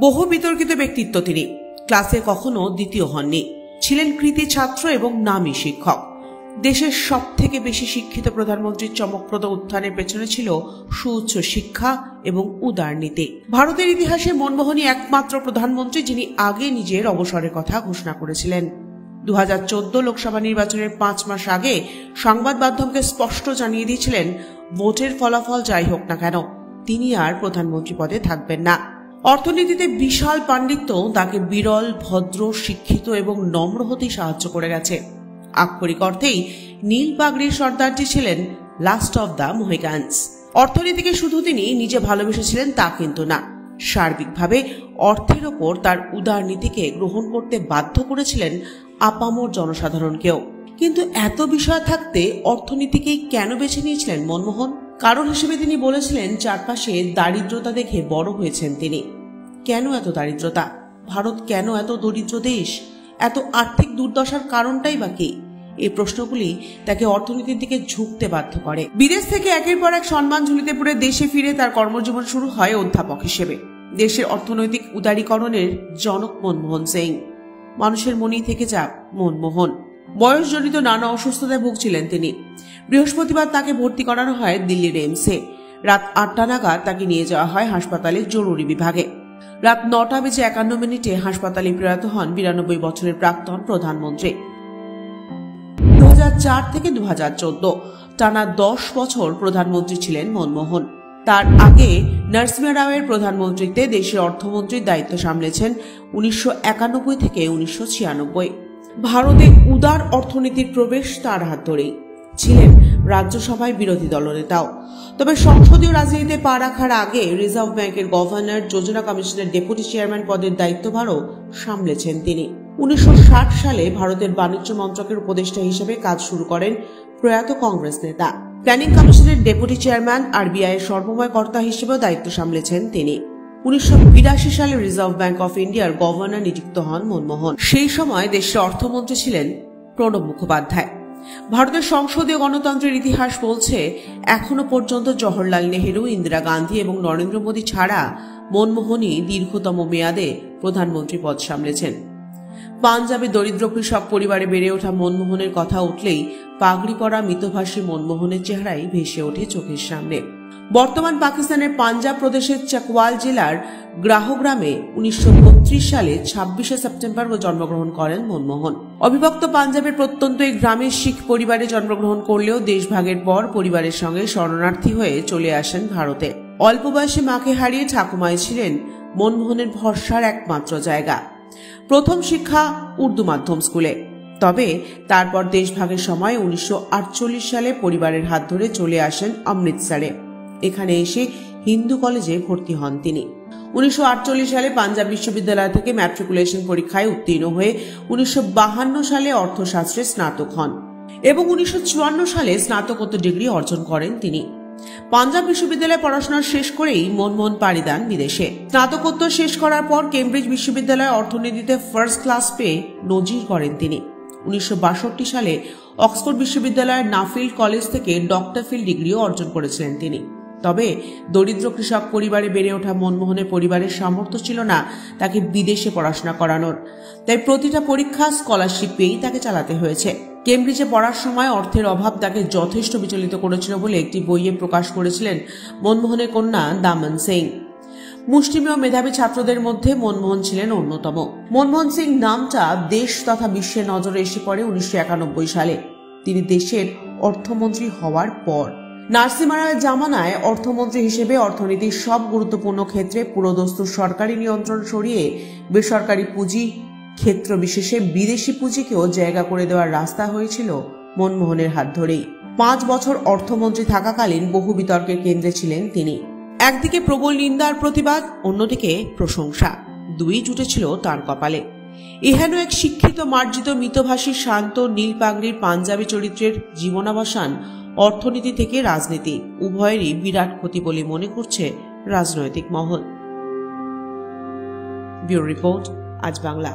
বহু বিতর্কিত ব্যক্তিত্ব তিনি। ক্লাসে কখনো দ্বিতীয় হননি, ছিলেন কৃতি ছাত্র এবং নামী শিক্ষক। দেশের সবথেকে বেশি শিক্ষিত প্রধানমন্ত্রীর চমকপ্রদ উত্থানের পেছনে ছিল সুউচ্চ শিক্ষা এবং উদারনীতি। ভারতের ইতিহাসে মনমোহনই একমাত্র প্রধানমন্ত্রী যিনি আগে নিজের অবসরের কথা ঘোষণা করেছিলেন। 2014 লোকসভা নির্বাচনের 5 মাস আগে সংবাদ মাধ্যমকে স্পষ্ট জানিয়ে দিয়েছিলেন, ভোটের ফলাফল যাই হোক না কেন তিনি আর প্রধানমন্ত্রী পদে থাকবেন না। অর্থনীতিতে বিশাল পাণ্ডিত্য তাকে বিরল, ভদ্র, শিক্ষিত এবং নম্র হতেই সাহায্য করে গেছে। আক্ষরিক অর্থেই নীল পাগড়ির সর্দারজি ছিলেন লাস্ট অব দ্য মোহিকানস। অর্থনীতিকে শুধু তিনি নিজে ভালোবেসেছিলেন তা কিন্তু না, সার্বিকভাবে অর্থের ওপর তার উদার নীতিকে গ্রহণ করতে বাধ্য করেছিলেন আপামর জনসাধারণকেও। কিন্তু এত বিষয় থাকতে অর্থনীতিকেই কেন বেছে নিয়েছিলেন মনমোহন? কারণ হিসেবে তিনি বলেছিলেন, চারপাশে দারিদ্রতা দেখে বড় হয়েছেন তিনি। কেন এত দারিদ্রতা? ভারত কেন এত দরিদ্র দেশ? এত আর্থিক দুর্দশার কারণটাই বা কি? এই প্রশ্নগুলি তাকে অর্থনীতির দিকে ঝুঁকতে বাধ্য করে। বিদেশ থেকে একের পর এক সম্মান ঝুলিতে পড়ে দেশে ফিরে তার কর্মজীবন শুরু হয় অধ্যাপক হিসেবে। দেশের অর্থনৈতিক উদারীকরণের জনক মনমোহন সিং। মানুষের মনেই থেকে যাক মনমোহন। বয়সজনিত নানা অসুস্থতায় ভুগছিলেন তিনি। বৃহস্পতিবার তাকে ভর্তি করানো হয় দিল্লির এইমসে। রাত 8টা নাগাদ তাকে নিয়ে যাওয়া হয় হাসপাতালের জরুরি বিভাগে। রাত 9:51 হাসপাতালে প্রয়াত হন 92 বছরের প্রাক্তন প্রধানমন্ত্রী। 2004 থেকে 2014 টানা 10 বছর প্রধানমন্ত্রী ছিলেন মনমোহন। তার আগে নরসিংহ রাওয়ের প্রধানমন্ত্রীতে দেশের অর্থমন্ত্রীর দায়িত্ব সামলেছেন 1991 থেকে 1996। ভারতে উদার অর্থনীতির প্রবেশ তার হাত ধরেই। ছিলেন রাজ্যসভায় বিরোধী দলনেতাও। তবে সংসদীয় রাজনীতিতে পা রাখার আগে রিজার্ভ ব্যাংকের গভর্নর, যোজনা কমিশনের ডেপুটি চেয়ারম্যান পদের দায়িত্বভারও সামলেছেন তিনি। 1960 সালে ভারতের বাণিজ্য মন্ত্রকের উপদেষ্টা হিসেবে কাজ শুরু করেন প্রয়াত কংগ্রেস নেতা। প্ল্যানিং কমিশনের ডেপুটি চেয়ারম্যান, আরবিআই এর সর্বময় কর্তা হিসেবেও দায়িত্ব সামলেছেন তিনি। 1982 সালে রিজার্ভ ব্যাংক অফ ইন্ডিয়ার গভর্নর নিযুক্ত হন মনমোহন। সেই সময় দেশের অর্থমন্ত্রী ছিলেন প্রণব মুখোপাধ্যায়। ভারতের সংসদীয় গণতন্ত্রের ইতিহাস বলছে, এখনো পর্যন্ত জওহরলাল নেহেরু, ইন্দিরা গান্ধী এবং নরেন্দ্র মোদী ছাড়া মনমোহনই দীর্ঘতম মেয়াদে প্রধানমন্ত্রী পদ সামলেছেন। পাঞ্জাবে দরিদ্র কৃষক পরিবারে বেড়ে ওঠা মনমোহনের কথা উঠলেই পাগড়ি পরা মিতভাষী মনমোহনের চেহারাই ভেসে ওঠে চোখের সামনে। বর্তমান পাকিস্তানের পাঞ্জাব প্রদেশের চাকওয়াল জেলার গ্রাহগ্রামে 1932 সালে 26শে সেপ্টেম্বর জন্মগ্রহণ করেন মনমোহন। অবিভক্ত পাঞ্জাবের প্রত্যন্ত এই গ্রামের শিখ পরিবারে জন্মগ্রহণ করলেও দেশভাগের পর পরিবারের সঙ্গে শরণার্থী হয়ে চলে আসেন ভারতে। অল্প বয়সে মাকে হারিয়ে ঠাকুমাই ছিলেন মনমোহনের ভরসার একমাত্র জায়গা। প্রথম শিক্ষা উর্দু মাধ্যম স্কুলে। তবে তারপর দেশভাগের সময় 1948 সালে পরিবারের হাত ধরে চলে আসেন অমৃতসরে। এখানে এসে হিন্দু কলেজে ভর্তি হন তিনি। 1948 সালে পাঞ্জাব বিশ্ববিদ্যালয় থেকে ম্যাট্রিকুলেশন পরীক্ষায় উত্তীর্ণ হয়ে 1952 সালে অর্থশাস্ত্রে স্নাতক হন এবং 1954 সালে স্নাতকোত্তর ডিগ্রি অর্জন করেন তিনি। পাঞ্জাব বিশ্ববিদ্যালয়ে পড়াশোনা শেষ করেই মনমোহন পাড়ি দেন বিদেশে। স্নাতকোত্তর শেষ করার পর কেমব্রিজ বিশ্ববিদ্যালয়ে অর্থনীতিতে ফার্স্ট ক্লাস পেয়ে নজির করেন তিনি। 1962 সালে অক্সফোর্ড বিশ্ববিদ্যালয়ের নাফিল্ড কলেজ থেকে ডক্টর ফিল ডিগ্রিও অর্জন করেছিলেন তিনি। তবে দরিদ্র কৃষক পরিবারে বেড়ে ওঠা মনমোহনের পরিবারের সামর্থ্য ছিল না তাকে বিদেশে পড়াশোনা করানোর। তাই প্রতিটা পরীক্ষা স্কলারশিপ পেয়েই তাকে চালাতে হয়েছে। কেমব্রিজে পড়ার সময় অর্থের অভাব তাকে যথেষ্ট বিচলিত করেছিল বলে একটি বইয়ে প্রকাশ করেছিলেন মনমোহনের কন্যা দামন সিং। মুষ্টিমেয় মেধাবী ছাত্রদের মধ্যে মনমোহন ছিলেন অন্যতম। মনমোহন সিং নামটা দেশ তথা বিশ্বের নজরে এসে পড়ে 1991 সালে। তিনি দেশের অর্থমন্ত্রী হওয়ার পর। নরসিংহ রাওয়ের জামানায় অর্থমন্ত্রী হিসেবে অর্থনীতির সব গুরুত্বপূর্ণ ক্ষেত্রে পুরোদস্তুর সরকারি নিয়ন্ত্রণ সরিয়ে বেসরকারি পুঁজি, ক্ষেত্র বিশেষে বিদেশি পুঁজিকেও জায়গা করে দেওয়ার রাস্তা হয়েছিল মনমোহনের হাত ধরেই। 5 বছর অর্থমন্ত্রী থাকাকালীন বহু বিতর্কের কেন্দ্রে ছিলেন তিনি। একদিকে প্রবল নিন্দার প্রতিবাদ, অন্যদিকে প্রশংসা, দুই জুটেছিল তার কপালে। এহেন এক শিক্ষিত, মার্জিত, মিতভাষী, শান্ত, নীল পাগড়ির পাঞ্জাবি চরিত্রের জীবনাবসান অর্থনীতি থেকে রাজনীতি উভয়েরই বিরাট ক্ষতি বলে মনে করছে রাজনৈতিক মহল। ব্যুরো রিপোর্ট, আজ বাংলা।